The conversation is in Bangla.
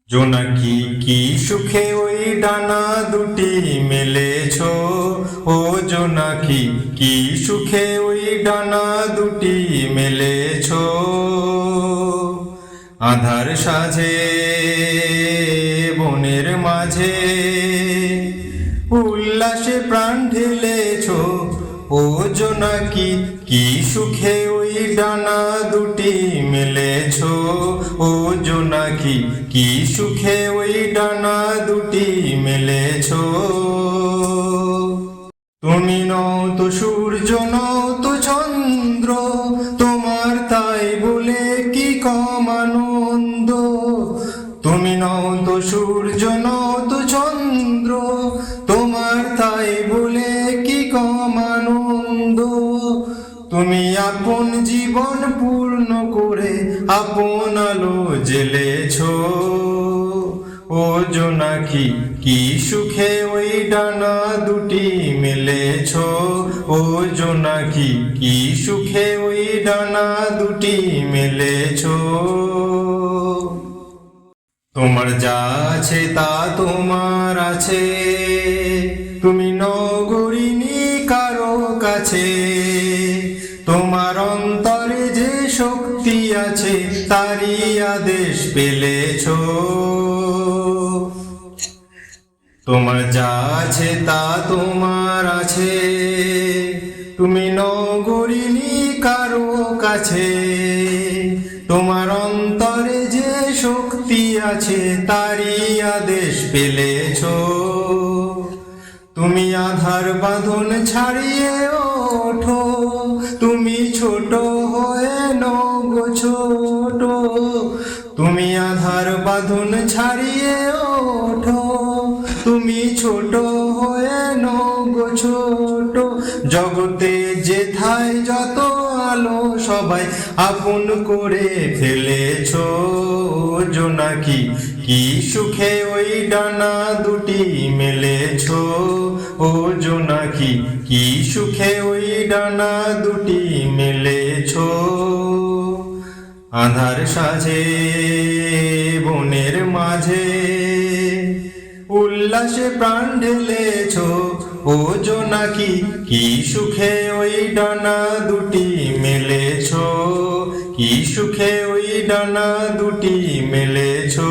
জোনাকি কি সুখে ওই ডানা দুটি মেলেছো, ও জোনাকি কি সুখে ওই ডানা দুটি মেলেছো। আধার সাজে বনের মাঝে উল্লাসে প্রাণ ঢেলেছো, ও জোনাকি কি সুখে ওই ডানা দুটি মেলেছো। ও জোনাকি কি সুখে ওই ডানা দুটি মেলেছো। তুমি নও তো সূর্য নও তো চন্দ্র, তোমার তাই বলে কি কম আনন্দ। তুমি নও তো সূর্য নও তো চন্দ্র, তোমার তাই বলে কি কম আনন্দ। তুমি আপন জীবন পূর্ণ করে আপন আলো জ্বেলেছো, ও জোনাকি কি সুখে ওই ডানা দুটি মেলেছো। ও জোনাকি কি সুখে ওই ডানা দুটি মেলেছো। তোমার যা আছে তা তোমার আছে, তুমি নগরিনী কারো কাছে। তোমার অন্তরে যে শক্তি আছে তারই আদেশ পেলেছো। তোমার যা আছে তা তোমার আছে, তুমি নগরিনী কারো কাছে। তোমার অন্তরে যে শক্তি আছে তারই আদেশ পেলেছো। তুমি আধার বাঁধন ছাড়িয়ে ওঠো, তুমি ছোট হয়ে নগো ছোট। তুমি আধার বাঁধন ছাড়িয়ে ওঠো, তুমি ছোট হয়ে নগো ছোট। জগতে যেথায় যত আলো সবাই আপন করে ফেলেছো, জোনাকি কি সুখে ওই ডানা দুটি মেলেছো। ও জোনাকি কি সুখে ওই ডানা দুটি মেলেছো। আধার সাজে বনের মাঝে উল্লাসে প্রাণ ঢেলেছো, ও জোনাকি কি সুখে ওই ডানা দুটি মেলেছো। কি সুখে ওই ডানা দুটি মেলেছো।